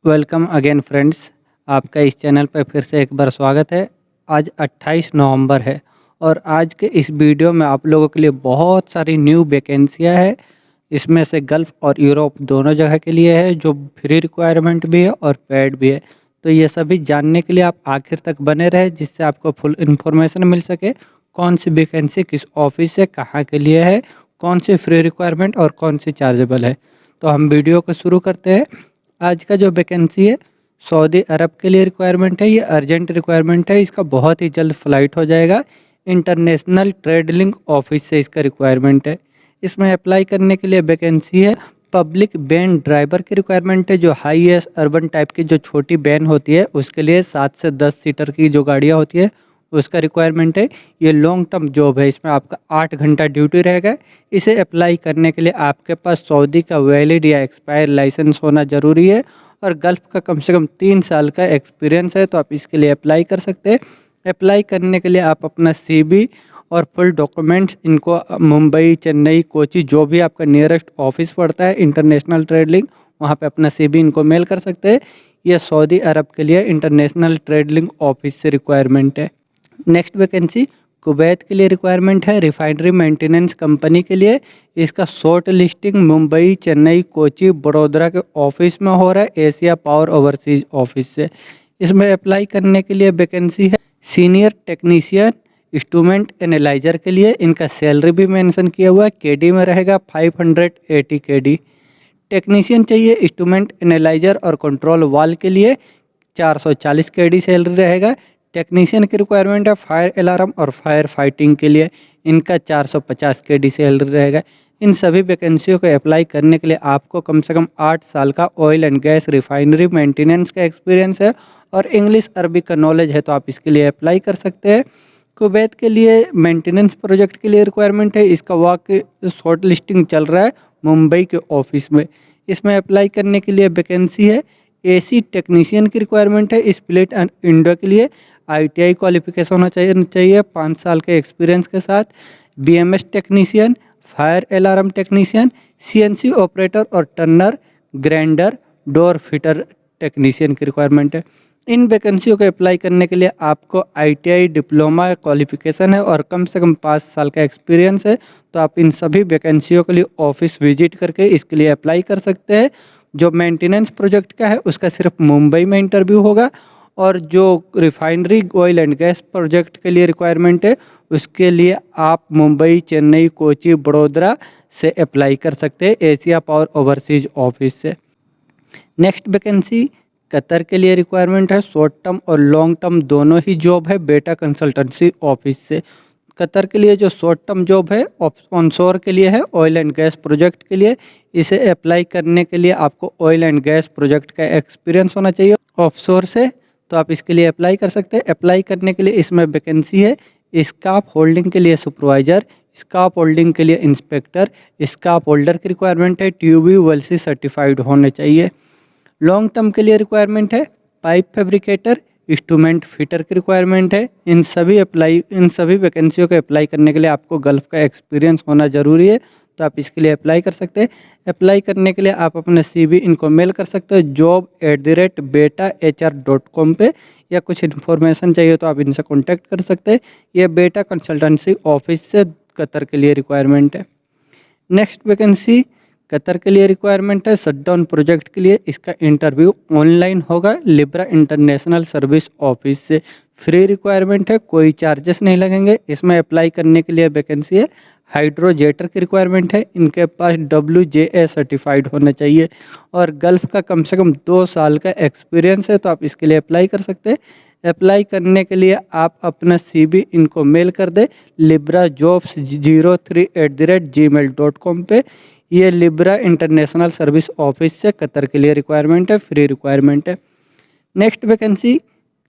Welcome again friends. आपका इस channel पर फिर से एक बार स्वागत है। आज 28 नवंबर है और आज के इस वीडियो में आप लोगों के लिए बहुत सारी न्यू वैकेंसियां है। इसमें से गल्फ़ और यूरोप दोनों जगह के लिए है, जो फ्री रिक्वायरमेंट भी है और पेड भी है। तो ये सभी जानने के लिए आप आखिर तक बने रहे, जिससे आपको फुल इन्फॉर्मेशन मिल सके कौन सी वैकेंसी किस ऑफिस से कहाँ के लिए है, कौन सी फ्री रिक्वायरमेंट और कौन सी चार्जेबल है। तो हम वीडियो को शुरू करते हैं। आज का जो वैकेंसी है सऊदी अरब के लिए रिक्वायरमेंट है। ये अर्जेंट रिक्वायरमेंट है, इसका बहुत ही जल्द फ्लाइट हो जाएगा। इंटरनेशनल ट्रेड लिंक ऑफिस से इसका रिक्वायरमेंट है। इसमें अप्लाई करने के लिए वैकेंसी है पब्लिक वैन ड्राइवर की रिक्वायरमेंट है, जो हाई एस अर्बन टाइप की जो छोटी वैन होती है उसके लिए 7 से 10 सीटर की जो गाड़ियाँ होती है उसका रिक्वायरमेंट है। ये लॉन्ग टर्म जॉब है, इसमें आपका 8 घंटा ड्यूटी रहेगा। इसे अप्लाई करने के लिए आपके पास सऊदी का वैलिड या एक्सपायर लाइसेंस होना ज़रूरी है और गल्फ़ का कम से कम 3 साल का एक्सपीरियंस है, तो आप इसके लिए अप्लाई कर सकते हैं। अप्लाई करने के लिए आप अपना CV और फुल डॉक्यूमेंट्स इनको मुंबई, चेन्नई, कोची, जो भी आपका नियरेस्ट ऑफिस पड़ता है इंटरनेशनल ट्रेड लिंक, वहाँ पे अपना CV इनको मेल कर सकते हैं। यह सऊदी अरब के लिए इंटरनेशनल ट्रेड लिंक ऑफिस से रिक्वायरमेंट है। नेक्स्ट वैकेंसी कुवैत के लिए रिक्वायरमेंट है, रिफाइनरी मेंटेनेंस कंपनी के लिए। इसका शॉर्ट लिस्टिंग मुंबई, चेन्नई, कोची, बड़ोदरा के ऑफिस में हो रहा है, एशिया पावर ओवरसीज ऑफिस से। इसमें अप्लाई करने के लिए वैकेंसी है सीनियर टेक्नीशियन इंस्ट्रूमेंट एनालाइजर के लिए। इनका सैलरी भी मेंशन किया हुआ है, KD में रहेगा 580 KD। टेक्नीशियन चाहिए इंस्ट्रूमेंट एनालाइजर और कंट्रोल वाल के लिए 440 KD सैलरी रहेगा। टेक्नीशियन की रिक्वायरमेंट है फायर अलार्म और फायर फाइटिंग के लिए, इनका 450 KD सैलरी रहेगा। इन सभी वैकेंसियों को अप्लाई करने के लिए आपको कम से कम 8 साल का oil and gas refinery maintenance का एक्सपीरियंस है और इंग्लिश अरबी का नॉलेज है, तो आप इसके लिए अप्लाई कर सकते हैं। कुवैत के लिए मेंटेनेंस प्रोजेक्ट के लिए रिक्वायरमेंट है, इसका वर्क शॉर्ट लिस्टिंग चल रहा है मुंबई के ऑफिस में। इसमें अप्लाई करने के लिए वैकेंसी है AC टेक्नीशियन की रिक्वायरमेंट है। स्प्लिट एंड इंडो के लिए ITI क्वालिफिकेशन होना चाहिए 5 साल के एक्सपीरियंस के साथ। BMS technician, fire alarm technician, CNC operator और turner, grinder, door fitter technician की रिक्वायरमेंट है। इन वैकेंसियों को अप्लाई करने के लिए आपको ITI डिप्लोमा क्वालिफिकेशन है और कम से कम 5 साल का एक्सपीरियंस है, तो आप इन सभी वैकेंसियों के लिए ऑफिस विजिट करके इसके लिए अप्लाई कर सकते हैं। जो मेंटेनेंस प्रोजेक्ट का है उसका सिर्फ मुंबई में इंटरव्यू होगा और जो refinery oil and gas project के लिए रिक्वायरमेंट है उसके लिए आप मुंबई, चेन्नई, कोची, बड़ोदरा से अप्लाई कर सकते हैं एशिया पावर ओवरसीज ऑफिस से। नेक्स्ट वैकेंसी कतर के लिए रिक्वायरमेंट है, शॉर्ट टर्म और लॉन्ग टर्म दोनों ही जॉब है, बेटा कंसल्टेंसी ऑफिस से। कतर के लिए जो शॉर्ट टर्म जॉब है ऑनशोर के लिए है, ऑयल एंड गैस प्रोजेक्ट के लिए। इसे अप्लाई करने के लिए आपको ऑयल एंड गैस प्रोजेक्ट का एक्सपीरियंस होना चाहिए ऑफशोर से, तो आप इसके लिए अप्लाई कर सकते हैं। अप्लाई करने के लिए इसमें वैकेंसी है स्काफ होल्डिंग के लिए सुपरवाइजर, स्काफ होल्डिंग के लिए इंस्पेक्टर, स्काफ होल्डर की रिक्वायरमेंट है, TUV WLC सर्टिफाइड होने चाहिए। लॉन्ग टर्म के लिए रिक्वायरमेंट है पाइप फैब्रिकेटर, इंस्ट्रूमेंट फिटर की रिक्वायरमेंट है। इन सभी वैकेंसियों को अप्लाई करने के लिए आपको गल्फ़ का एक्सपीरियंस होना ज़रूरी है, तो आप इसके लिए अप्लाई कर सकते हैं। अप्लाई करने के लिए आप अपना CV इनको मेल कर सकते हैं job@betahr.com पे, या कुछ इन्फॉर्मेशन चाहिए तो आप इनसे कॉन्टैक्ट कर सकते हैं। ये बेटा कंसल्टेंसी ऑफिस से कतर के लिए रिक्वायरमेंट है। नेक्स्ट वैकेंसी कतर के लिए रिक्वायरमेंट है शटडाउन प्रोजेक्ट के लिए। इसका इंटरव्यू ऑनलाइन होगा लिब्रा इंटरनेशनल सर्विस ऑफिस से। फ्री रिक्वायरमेंट है, कोई चार्जेस नहीं लगेंगे। इसमें अप्लाई करने के लिए वैकेंसी है हाइड्रोजेटर की रिक्वायरमेंट है, इनके पास WJA सर्टिफाइड होना चाहिए और गल्फ़ का कम से कम 2 साल का एक्सपीरियंस है, तो आप इसके लिए अप्लाई कर सकते हैं। अप्लाई करने के लिए आप अपना CV इनको मेल कर दें librajobs03@gmail.com पे। ये लिब्रा इंटरनेशनल सर्विस ऑफिस से कतर के लिए रिक्वायरमेंट है, फ्री रिक्वायरमेंट है। नेक्स्ट वैकेंसी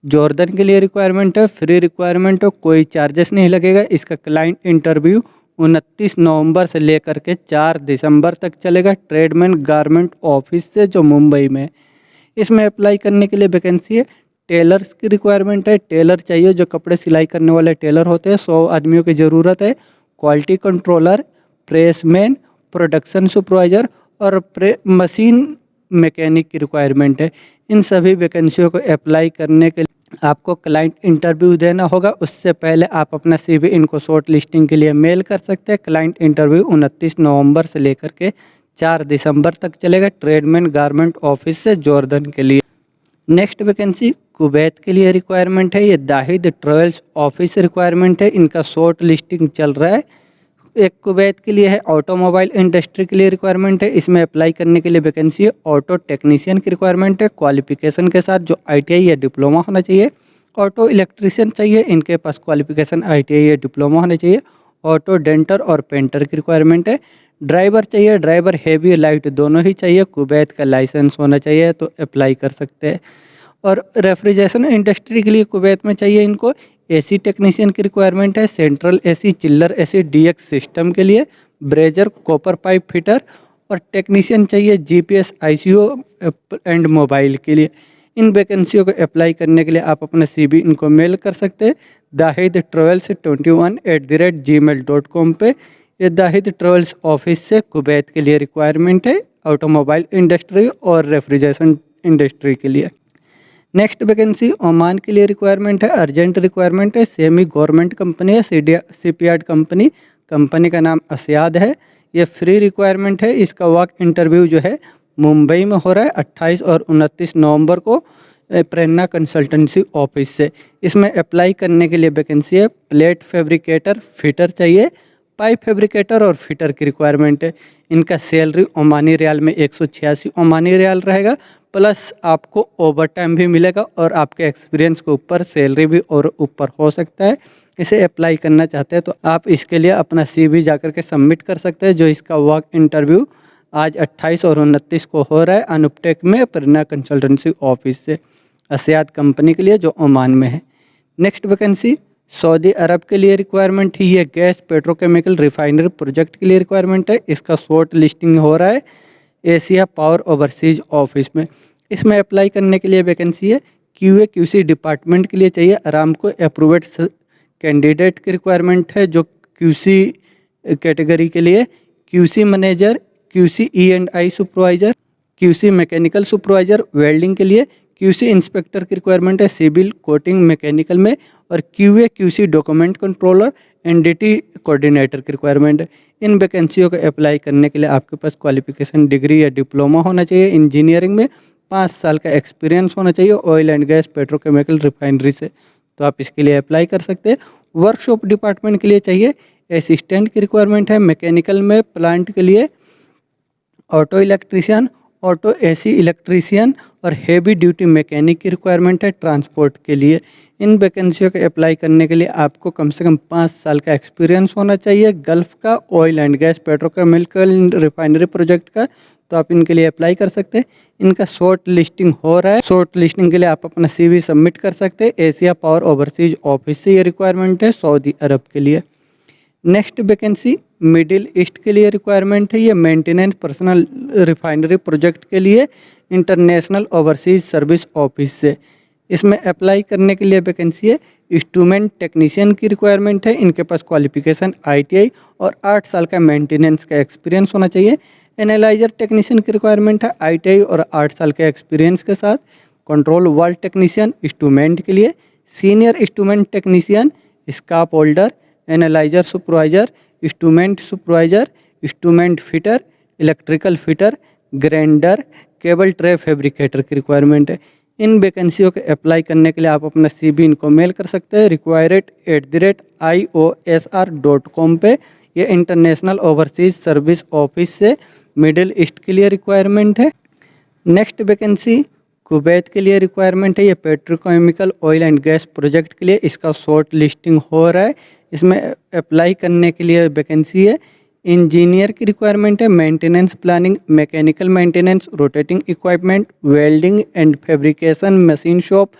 जॉर्डन के लिए रिक्वायरमेंट है, फ्री रिक्वायरमेंट है, कोई चार्जेस नहीं लगेगा। इसका क्लाइंट इंटरव्यू 29 नवंबर से लेकर के 4 दिसंबर तक चलेगा, ट्रेडमैन गारमेंट ऑफिस से जो मुंबई में। इसमें अप्लाई करने के लिए वैकेंसी है टेलर्स की रिक्वायरमेंट है, टेलर चाहिए जो कपड़े सिलाई करने वाले टेलर होते हैं, 100 आदमियों की ज़रूरत है। Quality controller, Pressman, production supervisor और मशीन मैकेनिक की रिक्वायरमेंट है। इन सभी वैकेंसियों को अप्लाई करने के लिए आपको क्लाइंट इंटरव्यू देना होगा। उससे पहले आप अपना CV इनको शॉर्ट लिस्टिंग के लिए मेल कर सकते हैं। क्लाइंट इंटरव्यू 29 नवंबर से लेकर के 4 दिसंबर तक चलेगा, ट्रेडमैन गारमेंट ऑफिस से जॉर्डन के लिए। नेक्स्ट वैकेंसी कुवैत के लिए रिक्वायरमेंट है। ये दाहिद ट्रेवल्स ऑफिस रिक्वायरमेंट है, इनका शॉर्ट लिस्टिंग चल रहा है। एक कुवैत के लिए है, ऑटोमोबाइल इंडस्ट्री के लिए रिक्वायरमेंट है। इसमें अप्लाई करने के लिए वैकेंसी है। ऑटो टेक्नीशियन की रिक्वायरमेंट है, क्वालिफिकेशन के साथ जो ITI या डिप्लोमा होना चाहिए। ऑटो इलेक्ट्रीशियन चाहिए, इनके पास क्वालिफिकेशन ITI या डिप्लोमा होना चाहिए। ऑटो डेंटर और पेंटर की रिक्वायरमेंट है। ड्राइवर चाहिए, ड्राइवर हेवी लाइट दोनों ही चाहिए। कुवैत का लाइसेंस होना चाहिए तो अप्लाई कर सकते हैं। और रेफ्रिजरेशन इंडस्ट्री के लिए कुवैत में चाहिए इनको AC टेक्नीशियन की रिक्वायरमेंट है। सेंट्रल AC, चिल्लर AC, DX सिस्टम के लिए, ब्रेजर, कॉपर पाइप फिटर और टेक्नीशियन चाहिए GPS, ICO एंड मोबाइल के लिए। इन वैकेंसियों को अप्लाई करने के लिए आप अपना CV इनको मेल कर सकते हैं dahid21@gmail.com पे। ये दाहिद ट्रेवल्स ऑफिस से कुवैत के लिए रिक्वायरमेंट है, ऑटोमोबाइल इंडस्ट्री और रेफ्रिजरेशन इंडस्ट्री के लिए। नेक्स्ट वैकेंसी ओमान के लिए रिक्वायरमेंट है, अर्जेंट रिक्वायरमेंट है। सेमी गवर्नमेंट कंपनी है, शिपयार्ड कंपनी, कंपनी का नाम अस्याद है। ये फ्री रिक्वायरमेंट है। इसका वर्क इंटरव्यू जो है मुंबई में हो रहा है 28 और 29 नवंबर को, प्रेरणा कंसल्टेंसी ऑफिस से। इसमें अप्लाई करने के लिए वैकेंसी है। प्लेट फैब्रिकेटर फिटर चाहिए, पाइप फैब्रिकेटर और फिटर की रिक्वायरमेंट है। इनका सैलरी ओमानी रियाल में 186 ओमानी रियाल रहेगा, प्लस आपको ओवर टाइम भी मिलेगा और आपके एक्सपीरियंस के ऊपर सैलरी भी और ऊपर हो सकता है। इसे अप्लाई करना चाहते हैं तो आप इसके लिए अपना CV जाकर के सबमिट कर सकते हैं। जो इसका वर्क इंटरव्यू आज 28 और 29 को हो रहा है अनुपटेक में, प्रेरणा कंसल्टेंसी ऑफिस से, अस्याद कंपनी के लिए जो ओमान में है। नेक्स्ट वैकेंसी सऊदी अरब के लिए रिक्वायरमेंट है। ये गैस पेट्रोकेमिकल रिफाइनरी प्रोजेक्ट के लिए रिक्वायरमेंट है। इसका शॉर्ट लिस्टिंग हो रहा है एशिया पावर ओवरसीज ऑफिस में। इसमें अप्लाई करने के लिए वैकेंसी है। QA QC डिपार्टमेंट के लिए चाहिए। अरामको अप्रूव्ड कैंडिडेट की रिक्वायरमेंट है जो QC कैटेगरी के लिए, QC manager, QC E&I supervisor, QC mechanical supervisor. Welding के लिए QC इंस्पेक्टर की रिक्वायरमेंट है सिविल कोटिंग मैकेनिकल में। और QA QC document controller, NDT coordinator की रिक्वायरमेंट है। इन वैकेंसियों को अप्लाई करने के लिए आपके पास क्वालिफिकेशन डिग्री या डिप्लोमा होना चाहिए। इंजीनियरिंग में 5 साल का एक्सपीरियंस होना चाहिए oil and gas petrochemical refinery से, तो आप इसके लिए अप्लाई कर सकते हैं। वर्कशॉप डिपार्टमेंट के लिए चाहिए असिस्टेंट की रिक्वायरमेंट है। मैकेनिकल में प्लांट के लिए auto electrician, auto AC electrician और हेवी ड्यूटी मैकेनिक की रिक्वायरमेंट है ट्रांसपोर्ट के लिए। इन वैकेंसियों को अप्लाई करने के लिए आपको कम से कम 5 साल का एक्सपीरियंस होना चाहिए गल्फ़ का oil and gas petrochemical refinery project का, तो आप इनके लिए अप्लाई कर सकते हैं। इनका शॉर्ट लिस्टिंग हो रहा है। शॉर्ट लिस्टिंग के लिए आप अपना CV सबमिट कर सकते हैं। एशिया पावर ओवरसीज ऑफिस से ये रिक्वायरमेंट है सऊदी अरब के लिए। नेक्स्ट वैकेंसी मिडिल ईस्ट के लिए रिक्वायरमेंट है। ये मेंटेनेंस पर्सनल रिफाइनरी प्रोजेक्ट के लिए इंटरनेशनल ओवरसीज सर्विस ऑफिस से। इसमें अप्लाई करने के लिए वैकेंसी है। इंस्ट्रूमेंट टेक्नीशियन की रिक्वायरमेंट है। इनके पास क्वालिफिकेशन ITI और 8 साल का मेंटेनेंस का एक्सपीरियंस होना चाहिए। एनालाइजर टेक्नीशियन की रिक्वायरमेंट है ITI और 8 साल के एक्सपीरियंस के साथ। कंट्रोल वाल टेक्नीशियन इंस्ट्रूमेंट के लिए, सीनियर इंस्ट्रूमेंट टेक्नीशियन, स्काप holder, analyser supervisor, instrument supervisor, instrument fitter, electrical fitter, grinder, cable tray fabricator की रिक्वायरमेंट है। इन वैकेंसियों के अप्लाई करने के लिए आप अपना CV इनको मेल कर सकते हैं required@iosr.com पे। ये इंटरनेशनल ओवरसीज सर्विस ऑफिस से मिडिल ईस्ट के लिए रिक्वायरमेंट है। नेक्स्ट वैकेंसी कुवैत के लिए रिक्वायरमेंट है। ये petrochemical oil and gas project के लिए इसका शॉर्ट लिस्टिंग हो रहा है। इसमें अप्लाई करने के लिए वैकेंसी है। इंजीनियर की रिक्वायरमेंट है। Maintenance planning, mechanical maintenance, rotating equipment, welding and fabrication, machine shop,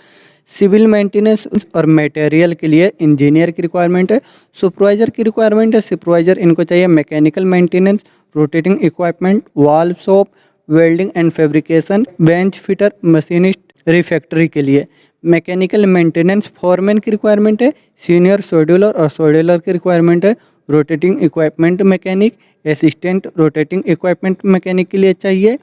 civil maintenance और मटेरियल के लिए इंजीनियर की रिक्वायरमेंट है। सुपरवाइज़र की रिक्वायरमेंट है। सुपरवाइज़र इनको चाहिए mechanical maintenance, rotating equipment, valve shop, welding and fabrication, bench fitter, machinist refractory के लिए। मैकेनिकल मेंटेनेंस फॉरमैन की रिक्वायरमेंट है। सीनियर शेड्यूलर और शेड्यूलर की रिक्वायरमेंट है। Rotating equipment mechanic, assistant rotating equipment mechanic के लिए चाहिए।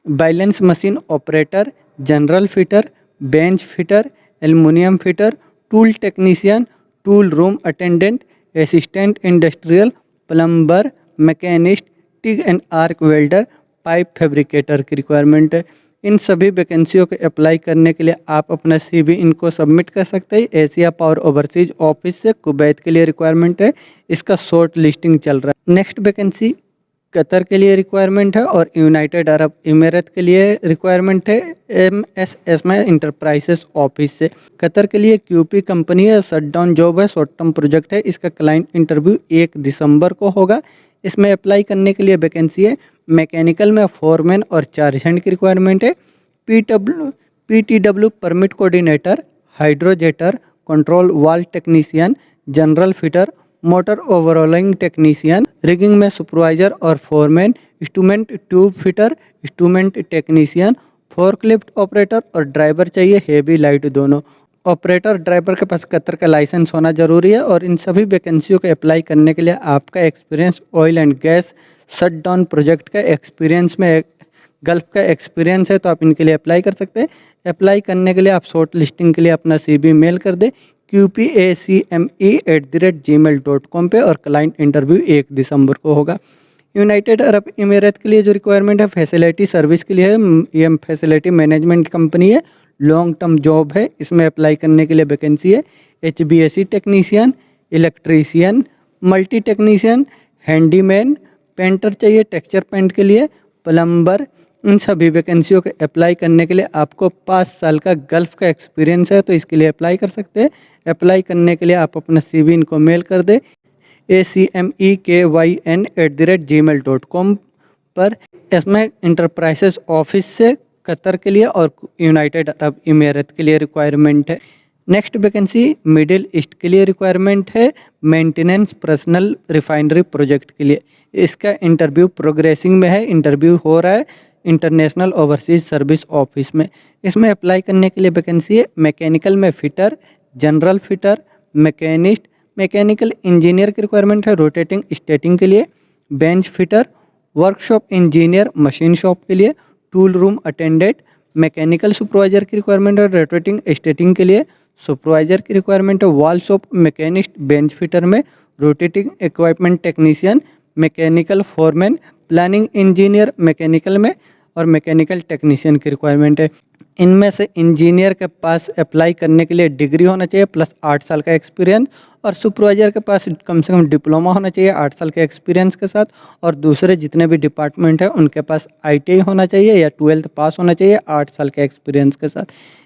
Balance machine operator, general fitter, bench fitter, aluminium fitter, tool technician, tool room attendant, assistant industrial, plumber, machinist, TIG and arc welder, pipe fabricator की requirement है। इन सभी वैकेंसियों को apply करने के लिए आप अपना CV इनको सबमिट कर सकते हैं। एशिया पावर ओवरसीज ऑफिस से कुवैत के लिए रिक्वायरमेंट है। इसका शॉर्ट लिस्टिंग चल रहा है। नेक्स्ट वैकेंसी कतर के लिए रिक्वायरमेंट है और यूनाइटेड अरब इमिरेट के लिए रिक्वायरमेंट है MSS में इंटरप्राइजेस ऑफिस से। कतर के लिए QP कंपनी है, शटडाउन जॉब है, शॉर्ट टर्म प्रोजेक्ट है। इसका क्लाइंट इंटरव्यू 1 दिसंबर को होगा। इसमें अप्लाई करने के लिए वैकेंसी है मैकेनिकल में फोरमैन और चार्ज हैंड की रिक्वायरमेंट है। PTW permit coordinator, hydrojetter, control valve technician, general fitter, motor overhauling technician, rigging में सुपरवाइजर और foreman, instrument tube fitter, instrument technician, forklift operator और ड्राइवर चाहिए, हेवी लाइट दोनों। ऑपरेटर ड्राइवर के पास कतर का लाइसेंस होना जरूरी है। और इन सभी वैकेंसियों को अप्लाई करने के लिए आपका experience oil and gas shutdown project का एक्सपीरियंस में गल्फ का एक्सपीरियंस है तो आप इनके लिए अप्लाई कर सकते हैं। अप्लाई करने के लिए आप शॉर्ट लिस्टिंग के लिए अपना CV मेल कर दें qpacme@gmail.com पे और क्लाइंट इंटरव्यू 1 दिसंबर को होगा। यूनाइटेड अरब इमिरेट के लिए जो रिक्वायरमेंट है फैसिलिटी सर्विस के लिए है। ये फैसिलिटी मैनेजमेंट कंपनी है, लॉन्ग टर्म जॉब है। इसमें अप्लाई करने के लिए वैकेंसी है HVAC technician, electrician, multi technician, handyman, painter चाहिए टेक्सचर पेंट के लिए, प्लम्बर। इन सभी वैकेंसियों के अप्लाई करने के लिए आपको 5 साल का गल्फ का एक्सपीरियंस है तो इसके लिए अप्लाई कर सकते हैं। अप्लाई करने के लिए आप अपना CV इनको मेल कर दें acmekyn@gmail.com पर। इसमें इंटरप्राइजेस ऑफिस से कतर के लिए और यूनाइटेड अरब इमिरेट के लिए रिक्वायरमेंट है। नेक्स्ट वैकेंसी मिडिल ईस्ट के लिए रिक्वायरमेंट है मेंटेनेंस पर्सनल रिफाइनरी प्रोजेक्ट के लिए। इसका इंटरव्यू प्रोग्रेसिंग में है, इंटरव्यू हो रहा है इंटरनेशनल ओवरसीज सर्विस ऑफिस में। इसमें अप्लाई करने के लिए वैकेंसी है मैकेनिकल में fitter, general fitter, machinist, mechanical engineer की रिक्वायरमेंट है रोटेटिंग स्टेटिंग के लिए, bench fitter, workshop engineer machine shop के लिए, tool room attendant, mechanical supervisor की रिक्वायरमेंट है रोटेटिंग स्टेटिंग के लिए, सुपरवाइजर की रिक्वायरमेंट है valve shop machinist bench fitter में, rotating equipment technician, mechanical foreman, planning engineer mechanical में और मैकेनिकल टेक्नीशियन की रिक्वायरमेंट है। इनमें से इंजीनियर के पास अप्लाई करने के लिए डिग्री होना चाहिए प्लस 8 साल का एक्सपीरियंस और सुपरवाइजर के पास कम से कम डिप्लोमा होना चाहिए 8 साल के एक्सपीरियंस के साथ। और दूसरे जितने भी डिपार्टमेंट है उनके पास ITI होना चाहिए या 12th पास होना चाहिए 8 साल के एक्सपीरियंस के साथ।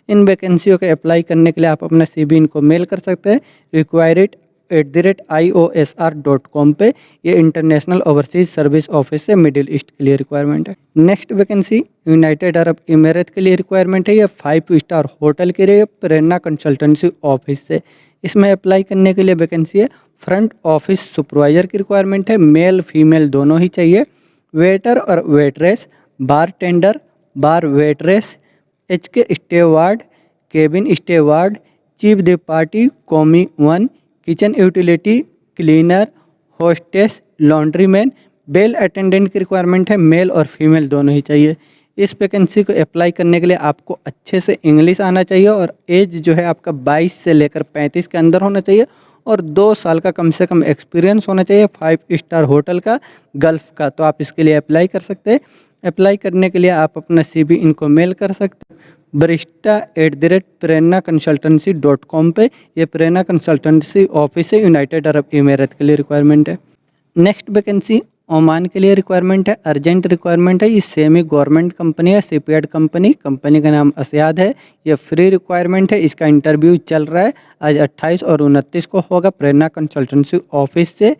इन वैकेंसियों के अप्लाई करने के लिए आप अपना CV इनको मेल कर सकते हैं required@iosr.com पे। ये इंटरनेशनल ओवरसीज सर्विस ऑफिस से मिडिल ईस्ट के लिए रिक्वायरमेंट है। Next vacancy United Arab emirate के लिए रिक्वायरमेंट है। ये 5 स्टार होटल के लिए प्रेरणा कंसल्टेंसी ऑफिस से। इसमें अप्लाई करने के लिए वैकेंसी है फ्रंट ऑफिस सुपरवाइजर की रिक्वायरमेंट है, मेल फीमेल दोनों ही चाहिए। वेटर और waitress, bartender, bar waitress, HK steward, cabin steward, chef de partie commis 1, kitchen utility cleaner, hostess, laundryman, bell attendant की रिक्वायरमेंट है, मेल और फीमेल दोनों ही चाहिए। इस वैकेंसी को अप्लाई करने के लिए आपको अच्छे से इंग्लिश आना चाहिए और एज जो है आपका 22 से लेकर 35 के अंदर होना चाहिए और 2 साल का कम से कम एक्सपीरियंस होना चाहिए 5 स्टार होटल का गल्फ का। तो आप इसके लिए अप्लाई कर सकते हैं। अप्लाई करने के लिए आप अपना CV इनको मेल कर सकते हैं barista@prernaconsultancy.com पे। ये प्रेरणा कंसल्टेंसी ऑफिस है यूनाइटेड अरब इमिरेट के लिए रिक्वायरमेंट है। नेक्स्ट वैकेंसी ओमान के लिए रिक्वायरमेंट है, अर्जेंट रिक्वायरमेंट है। ये सेमी गवर्नमेंट कंपनी है, शिपयार्ड कंपनी, कंपनी का नाम अस्याद है। ये फ्री रिक्वायरमेंट है। इसका इंटरव्यू चल रहा है, आज 28 और 29 को होगा प्रेरणा कंसल्टेंसी ऑफिस से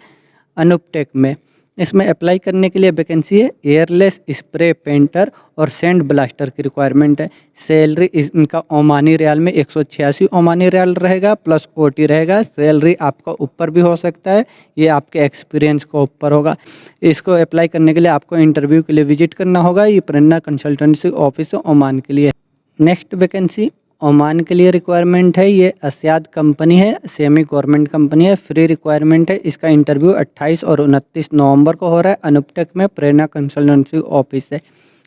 अनुपटेक में। इसमें अप्लाई करने के लिए वैकेंसी है एयरलेस स्प्रे पेंटर और सैंड ब्लास्टर की रिक्वायरमेंट है। सैलरी इनका ओमानी रियाल में 186 ओमानी रियाल रहेगा प्लस OT रहेगा। सैलरी आपका ऊपर भी हो सकता है, ये आपके एक्सपीरियंस को ऊपर होगा। इसको अप्लाई करने के लिए आपको इंटरव्यू के लिए विजिट करना होगा। ये प्रेरणा कंसल्टेंसी ऑफिस ओमान के लिए। नेक्स्ट वैकेंसी ओमान के लिए रिक्वायरमेंट है। ये अस्याद कंपनी है, सेमी गवर्नमेंट कंपनी है, फ्री रिक्वायरमेंट है। इसका इंटरव्यू 28 और 29 नवंबर को हो रहा है अनुपटेक में प्रेरणा कंसल्टेंसी ऑफिस से।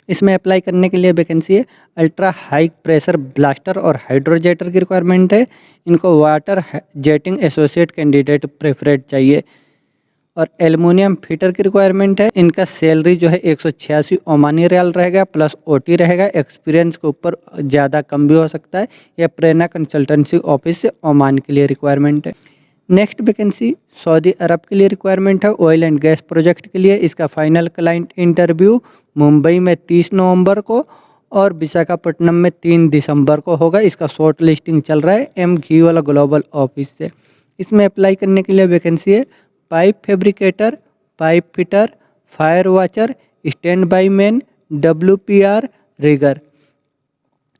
इसमें अप्लाई करने के लिए वैकेंसी है अल्ट्रा हाई प्रेशर ब्लास्टर और हाइड्रोजेटर की रिक्वायरमेंट है। इनको water jetting associate candidate preferred चाहिए और एल्युमिनियम फिटर की रिक्वायरमेंट है। इनका सैलरी जो है 186 ओमानी रियाल रहेगा प्लस ओटी रहेगा। एक्सपीरियंस के ऊपर ज़्यादा कम भी हो सकता है। यह प्रेरणा कंसल्टेंसी ऑफिस से ओमान के लिए रिक्वायरमेंट है। नेक्स्ट वैकेंसी सऊदी अरब के लिए रिक्वायरमेंट है ऑयल एंड गैस प्रोजेक्ट के लिए। इसका फाइनल क्लाइंट इंटरव्यू मुंबई में 30 नवंबर को और विशाखापट्टनम में 3 दिसंबर को होगा। इसका शॉर्ट लिस्टिंग चल रहा है एम घी वाला ग्लोबल ऑफिस से। इसमें अप्लाई करने के लिए वैकेंसी है pipe fabricator, pipe fitter, fire watcher, stand by man, WPR rigger,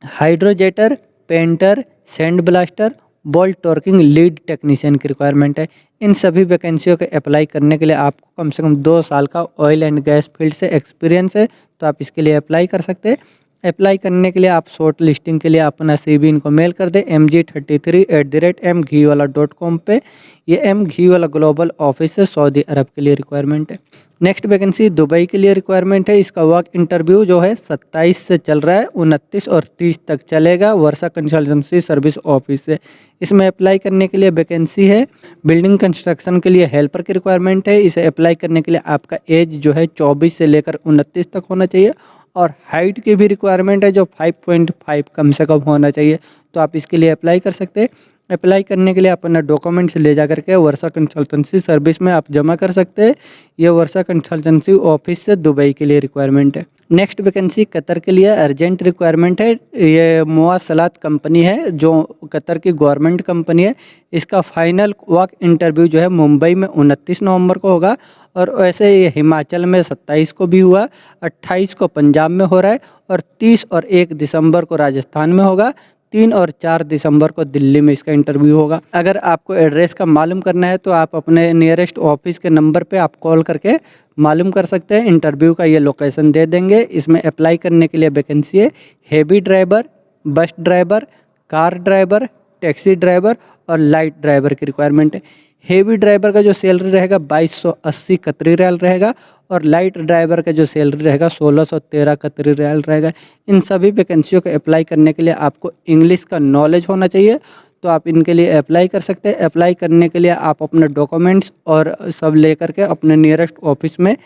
hydrojetter, painter, sand blaster, bolt torquing lead technician की रिक्वायरमेंट है। इन सभी वैकेंसियों को अप्लाई करने के लिए आपको कम से कम 2 साल का ऑयल एंड गैस फील्ड से एक्सपीरियंस है, तो आप इसके लिए अप्लाई कर सकते हैं। अप्लाई करने के लिए आप शॉर्ट लिस्टिंग के लिए अपना CV इनको मेल कर दें mg33@mghiwala.com पे। ये M घीवाला ग्लोबल ऑफिस है, सऊदी अरब के लिए रिक्वायरमेंट है। नेक्स्ट वैकेंसी दुबई के लिए रिक्वायरमेंट है। इसका वर्क इंटरव्यू जो है 27 से चल रहा है, 29 और 30 तक चलेगा वर्षा कंसल्टेंसी सर्विस ऑफिस से। इसमें अप्लाई करने के लिए वैकेंसी है बिल्डिंग कंस्ट्रक्शन के लिए हेल्पर की रिक्वायरमेंट है। इसे अप्लाई करने के लिए आपका एज जो है 24 से लेकर 29 तक होना चाहिए और हाइट की भी रिक्वायरमेंट है जो 5.5 कम से कम होना चाहिए, तो आप इसके लिए अप्लाई कर सकते हैं। अप्लाई करने के लिए अपना डॉक्यूमेंट्स ले जा करके वर्षा कंसल्टेंसी सर्विस में आप जमा कर सकते हैं। ये वर्षा कंसल्टेंसी ऑफिस से दुबई के लिए रिक्वायरमेंट है। नेक्स्ट वैकेंसी कतर के लिए अर्जेंट रिक्वायरमेंट है। ये मुवासलात कंपनी है जो कतर की गवर्नमेंट कंपनी है। इसका फाइनल वर्क इंटरव्यू जो है मुंबई में 29 नवंबर को होगा और वैसे ये हिमाचल में 27 को भी हुआ, 28 को पंजाब में हो रहा है और 30 और 1 दिसंबर को राजस्थान में होगा, 3 और 4 दिसंबर को दिल्ली में इसका इंटरव्यू होगा। अगर आपको एड्रेस का मालूम करना है तो आप अपने नियरेस्ट ऑफिस के नंबर पे आप कॉल करके मालूम कर सकते हैं। इंटरव्यू का ये लोकेशन दे देंगे। इसमें अप्लाई करने के लिए वैकेंसी है heavy driver, bus driver, car driver, taxi driver और लाइट ड्राइवर की रिक्वायरमेंट है। हेवी ड्राइवर का जो सैलरी रहेगा 2280 कतरी रियाल रहेगा और लाइट ड्राइवर का जो सैलरी रहेगा 1613 कतरी रियाल रहेगा। इन सभी वैकेंसियों को अप्लाई करने के लिए आपको इंग्लिश का नॉलेज होना चाहिए, तो आप इनके लिए अप्लाई कर सकते हैं। अप्लाई करने के लिए आप अपने डॉक्यूमेंट्स और सब लेकर के अपने नियरेस्ट ऑफिस में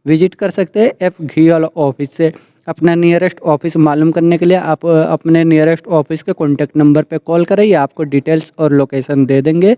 विजिट कर सकते हैं। F घीवाला ऑफिस से अपना नियरेस्ट ऑफिस मालूम करने के लिए आप अपने नियरेस्ट ऑफिस के कॉन्टैक्ट नंबर पे कॉल करें, या आपको डिटेल्स और लोकेशन दे देंगे।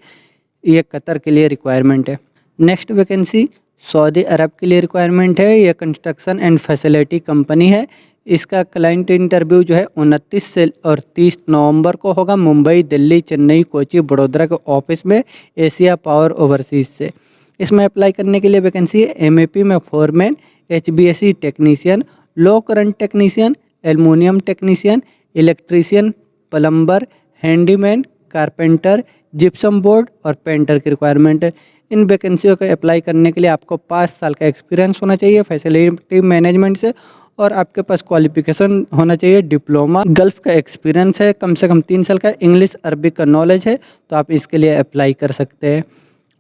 ये कतर के लिए रिक्वायरमेंट है। नेक्स्ट वैकेंसी सऊदी अरब के लिए रिक्वायरमेंट है। ये कंस्ट्रक्शन एंड फैसिलिटी कंपनी है। इसका क्लाइंट इंटरव्यू जो है 29 से और 30 नवंबर को होगा मुंबई, दिल्ली, चेन्नई, कोची, बड़ोदरा के ऑफिस में एशिया पावर ओवरसीज से। इसमें अप्लाई करने के लिए वैकेंसी है MEP में foreman, HVAC technician, low current technician, aluminium technician, electrician, plumber, handyman, carpenter, gypsum board और पेंटर की रिक्वायरमेंट है। इन वैकेंसियों को अप्लाई करने के लिए आपको 5 साल का एक्सपीरियंस होना चाहिए फैसिलिटी मैनेजमेंट से और आपके पास क्वालिफिकेशन होना चाहिए डिप्लोमा। गल्फ का एक्सपीरियंस है कम से कम 3 साल का। इंग्लिश अरबिक का नॉलेज है, तो आप इसके लिए अप्लाई कर सकते हैं।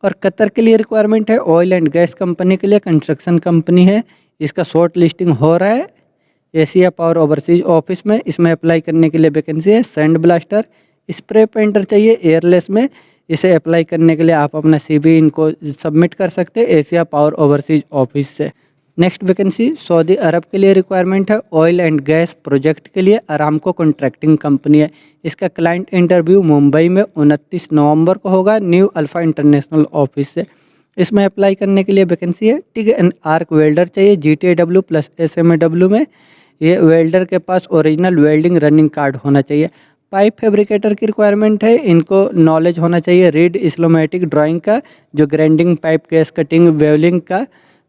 और कतर के लिए रिक्वायरमेंट है ऑयल एंड गैस कंपनी के लिए, कंस्ट्रक्शन कंपनी है। इसका शॉर्ट लिस्टिंग हो रहा है एशिया पावर ओवरसीज ऑफिस में। इसमें अप्लाई करने के लिए वैकेंसी है सैंड ब्लास्टर, स्प्रे पेंटर चाहिए एयरलेस में। इसे अप्लाई करने के लिए आप अपना CV इनको सबमिट कर सकते हैं एशिया पावर ओवरसीज ऑफिस से। नेक्स्ट वैकेंसी सऊदी अरब के लिए रिक्वायरमेंट है ऑयल एंड गैस प्रोजेक्ट के लिए, अरामको कॉन्ट्रैक्टिंग कंपनी है। इसका क्लाइंट इंटरव्यू मुंबई में 29 नवंबर को होगा न्यू अल्फा इंटरनेशनल ऑफिस से। इसमें अप्लाई करने के लिए वैकेंसी है टिग एंड आर्क वेल्डर चाहिए GTAW प्लस SMAW में। ये वेल्डर के पास ओरिजिनल वेल्डिंग रनिंग कार्ड होना चाहिए। पाइप फैब्रिकेटर की रिक्वायरमेंट है। इनको नॉलेज होना चाहिए रीड स्लोमेटिक ड्राइंग का, जो grinding pipe, gas cutting, bevelling का,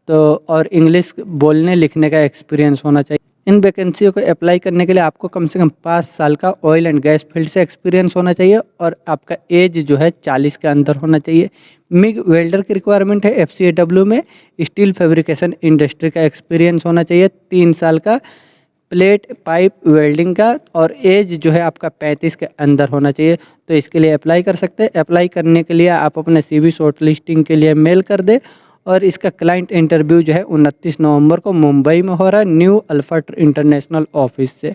तो और इंग्लिश बोलने लिखने का एक्सपीरियंस होना चाहिए। इन वैकेंसियों को अप्लाई करने के लिए आपको कम से कम 5 साल का ऑयल एंड गैस फील्ड से एक्सपीरियंस होना चाहिए और आपका एज जो है 40 के अंदर होना चाहिए। मिग वेल्डर की रिक्वायरमेंट है FCAW में। स्टील फैब्रिकेशन इंडस्ट्री का एक्सपीरियंस होना चाहिए 3 साल का। प्लेट पाइप वेल्डिंग का और एज जो है आपका 35 के अंदर होना चाहिए, तो इसके लिए अप्लाई कर सकते हैं। अप्लाई करने के लिए आप अपने CV शॉर्ट लिस्टिंग के लिए मेल कर दें और इसका क्लाइंट इंटरव्यू जो है 29 नवंबर को मुंबई में हो रहा है, न्यू अल्फा इंटरनेशनल ऑफिस से।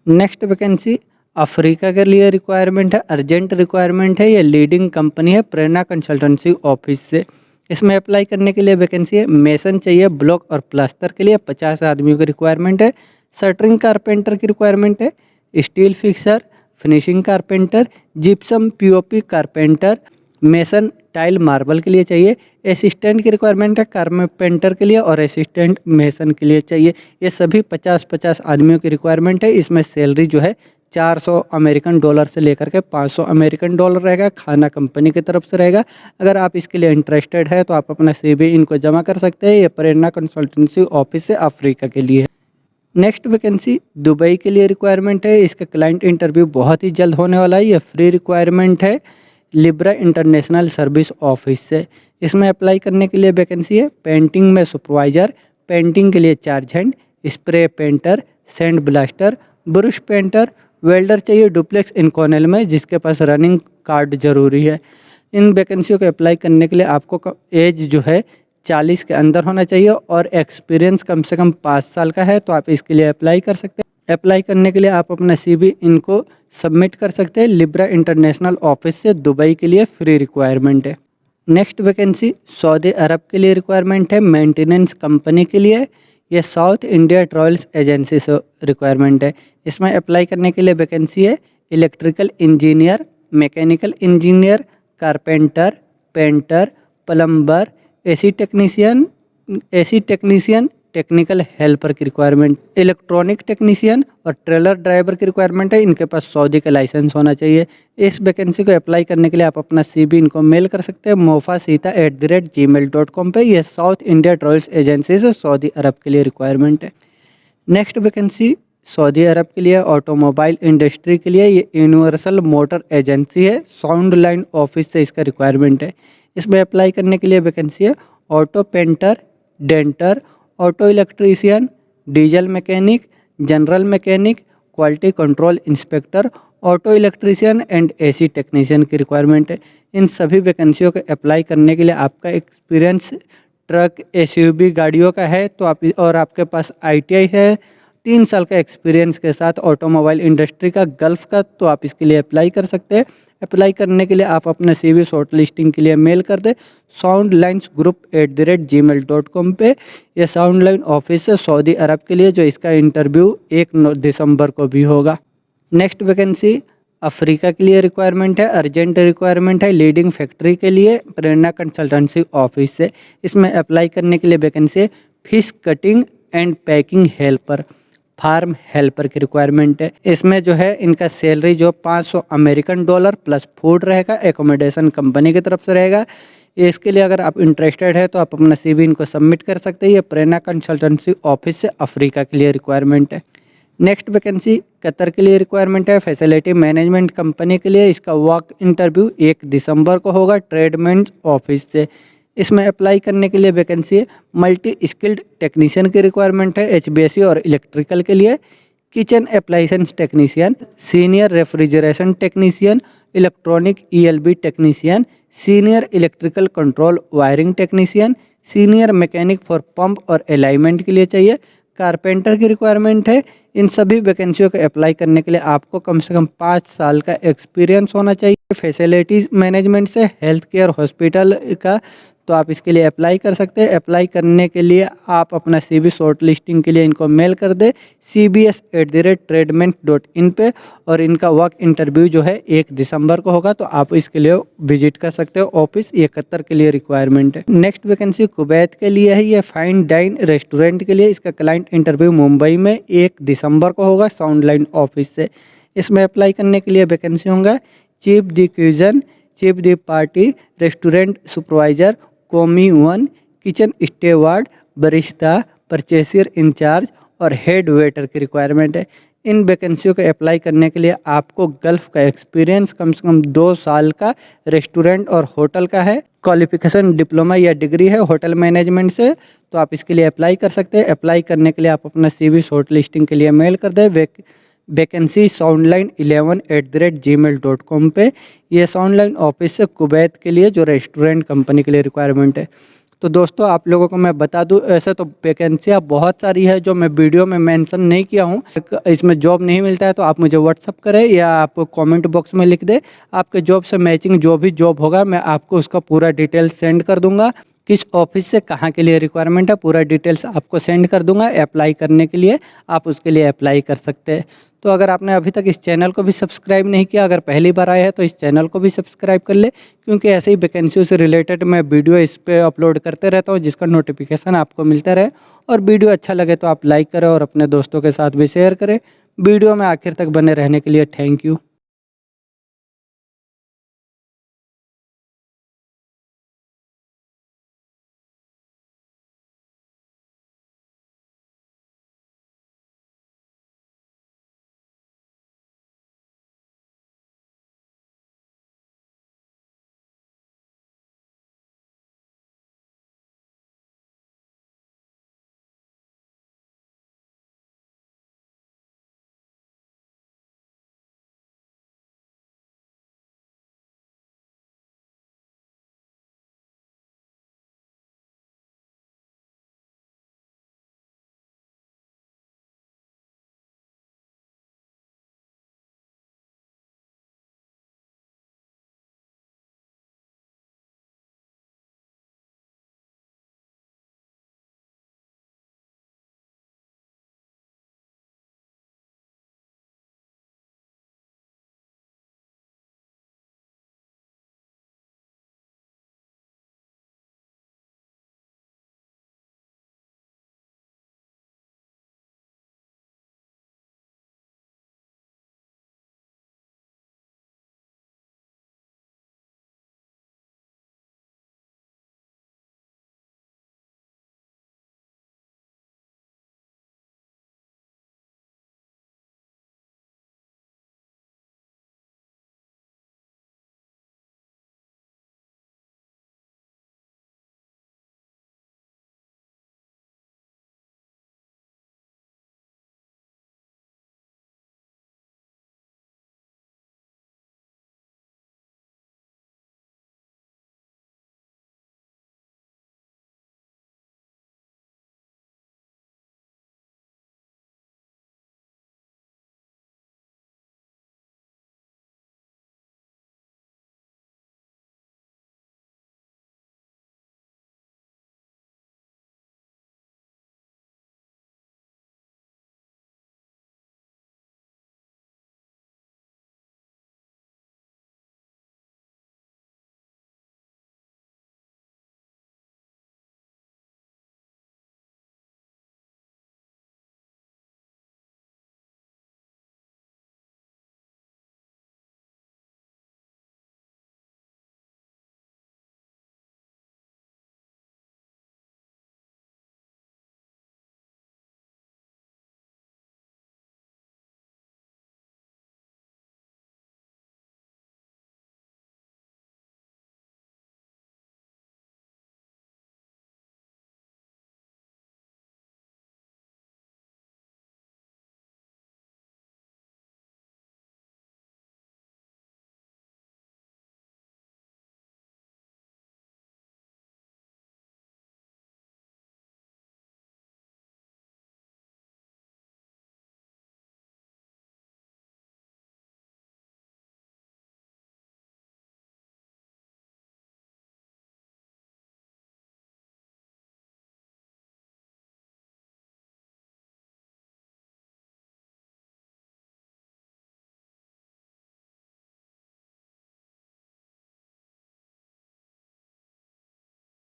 नेक्स्ट वैकेंसी अफ्रीका के लिए रिक्वायरमेंट है, अर्जेंट रिक्वायरमेंट है। ये लीडिंग कंपनी है प्रेरणा कंसल्टेंसी ऑफिस से। इसमें अप्लाई करने के लिए वैकेंसी है, मेसन चाहिए ब्लॉक और प्लास्टर के लिए 50 आदमियों की रिक्वायरमेंट है। शटरिंग कारपेंटर की रिक्वायरमेंट है, steel fixer, finishing carpenter, gypsum POP carpenter, mason tile marble के लिए चाहिए। असिस्टेंट की रिक्वायरमेंट है कारपेंटर के लिए और असिस्टेंट मेसन के लिए चाहिए। ये सभी 50-50 आदमियों की रिक्वायरमेंट है। इसमें सैलरी जो है 400 अमेरिकन डॉलर से लेकर के 500 अमेरिकन डॉलर रहेगा, खाना कंपनी की तरफ से रहेगा। अगर आप इसके लिए इंटरेस्टेड है तो आप अपना CV इनको जमा कर सकते हैं। ये प्रेरणा कंसल्टेंसी ऑफिस से अफ्रीका के लिए है। नेक्स्ट वैकेंसी दुबई के लिए रिक्वायरमेंट है। इसका क्लाइंट इंटरव्यू बहुत ही जल्द होने वाला है। ये फ्री रिक्वायरमेंट है लिब्रा इंटरनेशनल सर्विस ऑफिस से। इसमें अप्लाई करने के लिए वैकेंसी है, पेंटिंग में सुपरवाइजर, पेंटिंग के लिए charge hand, spray painter, sand blaster, brush painter, welder चाहिए डुप्लेक्स इनकॉनल में जिसके पास रनिंग कार्ड जरूरी है। इन वैकेंसियों को अप्लाई करने के लिए आपको एज जो है 40 के अंदर होना चाहिए और एक्सपीरियंस कम से कम 5 साल का है, तो आप इसके लिए अप्लाई कर सकते हैं। अप्लाई करने के लिए आप अपना CV इनको सबमिट कर सकते हैं। लिब्रा इंटरनेशनल ऑफिस से दुबई के लिए फ्री रिक्वायरमेंट है। नेक्स्ट वैकेंसी सऊदी अरब के लिए रिक्वायरमेंट है, मेंटेनेंस कंपनी के लिए। ये साउथ इंडिया ट्रैवल्स एजेंसी से रिक्वायरमेंट है। इसमें अप्लाई करने के लिए वैकेंसी है, electrical engineer, mechanical engineer, carpenter, painter, plumber, AC technician, technical helper की रिक्वायरमेंट, इलेक्ट्रॉनिक टेक्नीशियन और ट्रेलर ड्राइवर की रिक्वायरमेंट है। इनके पास सऊदी का लाइसेंस होना चाहिए। इस वैकेंसी को अप्लाई करने के लिए आप अपना CV इनको मेल कर सकते हैं mofasita@gmail.com पे। यह साउथ इंडिया ट्रैवल्स एजेंसी से सऊदी अरब के लिए रिक्वायरमेंट है। नेक्स्ट वैकेंसी सऊदी अरब के लिए ऑटोमोबाइल इंडस्ट्री के लिए, ये यूनिवर्सल मोटर एजेंसी है, साउंड लाइन ऑफिस से इसका रिक्वायरमेंट है। इसमें अप्लाई करने के लिए वैकेंसी है, auto painter, denter, auto electrician, diesel mechanic, general mechanic, quality control inspector, auto electrician and AC technician की रिक्वायरमेंट है। इन सभी वैकेंसियों को अप्लाई करने के लिए आपका एक्सपीरियंस ट्रक SUV गाड़ियों का है तो आप और आपके पास ITI है 3 साल का एक्सपीरियंस के साथ ऑटोमोबाइल इंडस्ट्री का गल्फ का, तो आप इसके लिए अप्लाई कर सकते हैं। अप्लाई करने के लिए आप अपना CV शॉर्ट लिस्टिंग के लिए मेल कर दें soundlinesgroup@gmail.com पे। यह साउंड लाइन ऑफिस है सऊदी अरब के लिए, जो इसका इंटरव्यू 1 दिसंबर को भी होगा। नेक्स्ट वैकेंसी अफ्रीका के लिए रिक्वायरमेंट है, अर्जेंट रिक्वायरमेंट है, लीडिंग फैक्ट्री के लिए प्रेरणा कंसल्टेंसी ऑफिस से। इसमें अप्लाई करने के लिए वैकेंसी है, fish cutting and packing helper, farm helper की रिक्वायरमेंट है। इसमें जो है इनका सैलरी जो 500 अमेरिकन डॉलर प्लस फूड रहेगा, एकोमोडेशन कंपनी की तरफ से रहेगा। इसके लिए अगर आप इंटरेस्टेड है तो आप अपना CV इनको सबमिट कर सकते हैं। ये प्रेरणा कंसल्टेंसी ऑफिस से अफ्रीका के लिए रिक्वायरमेंट है। नेक्स्ट वैकेंसी कतर के लिए रिक्वायरमेंट है, फैसिलिटी मैनेजमेंट कंपनी के लिए। इसका वॉक इंटरव्यू 1 दिसंबर को होगा ट्रेडमेंट ऑफिस से। इसमें अप्लाई करने के लिए वैकेंसी है, मल्टी स्किल्ड टेक्नीशियन की रिक्वायरमेंट है HVAC और इलेक्ट्रिकल के लिए, kitchen appliance technician, senior refrigeration technician, electronic ELB technician, senior electrical control wiring technician, senior mechanic for pump और अलाइनमेंट के लिए चाहिए, कारपेंटर की रिक्वायरमेंट है। इन सभी वैकेंसियों को अप्लाई करने के लिए आपको कम से कम 5 साल का एक्सपीरियंस होना चाहिए फैसिलिटीज़ मैनेजमेंट से, हेल्थ केयर हॉस्पिटल का, तो आप इसके लिए अप्लाई कर सकते हैं। अप्लाई करने के लिए आप अपना CV शॉर्ट लिस्टिंग के लिए इनको मेल कर दें cbs@tradement.in पे, और इनका वर्क इंटरव्यू जो है 1 दिसंबर को होगा, तो आप इसके लिए विजिट कर सकते हो ऑफिस। ये कतर के लिए रिक्वायरमेंट है। नेक्स्ट वैकेंसी कुवैत के लिए है, ये फाइन डाइन रेस्टोरेंट के लिए। इसका क्लाइंट इंटरव्यू मुंबई में 1 दिसंबर को होगा साउंड लाइन ऑफिस से। इसमें अप्लाई करने के लिए वैकेंसी होंगे, chef de cuisine, chef de partie, restaurant supervisor, commis 1, kitchen steward, barista, purchaser in charge और हेड वेटर की रिक्वायरमेंट है। इन वैकेंसियों को अप्लाई करने के लिए आपको गल्फ का एक्सपीरियंस कम से कम 2 साल का रेस्टोरेंट और होटल का है, क्वालिफिकेशन डिप्लोमा या डिग्री है होटल मैनेजमेंट से, तो आप इसके लिए अप्लाई कर सकते हैं। अप्लाई करने के लिए आप अपना CV शॉर्ट लिस्टिंग के लिए मेल कर दें वैकेंसी soundline11@gmail.com पे। ये साउंडलाइन ऑफिस से कुवैत के लिए जो रेस्टोरेंट कंपनी के लिए रिक्वायरमेंट है। तो दोस्तों आप लोगों को मैं बता दूं, ऐसे तो वैकेंसियाँ बहुत सारी है जो मैं वीडियो में मेंशन नहीं किया हूं। इसमें जॉब नहीं मिलता है तो आप मुझे व्हाट्सअप करें या आप कमेंट बॉक्स में लिख दें। आपके जॉब से मैचिंग जो भी जॉब होगा मैं आपको उसका पूरा डिटेल सेंड कर दूंगा। किस ऑफिस से कहाँ के लिए रिक्वायरमेंट है पूरा डिटेल्स आपको सेंड कर दूंगा। अप्लाई करने के लिए आप उसके लिए अप्लाई कर सकते हैं। तो अगर आपने अभी तक इस चैनल को भी सब्सक्राइब नहीं किया, अगर पहली बार आए हैं तो इस चैनल को भी सब्सक्राइब कर ले, क्योंकि ऐसे ही वैकेंसियों से रिलेटेड मैं वीडियो इस पे अपलोड करते रहता हूँ जिसका नोटिफिकेशन आपको मिलता रहे। और वीडियो अच्छा लगे तो आप लाइक करें और अपने दोस्तों के साथ भी शेयर करें। वीडियो में आखिर तक बने रहने के लिए थैंक यू।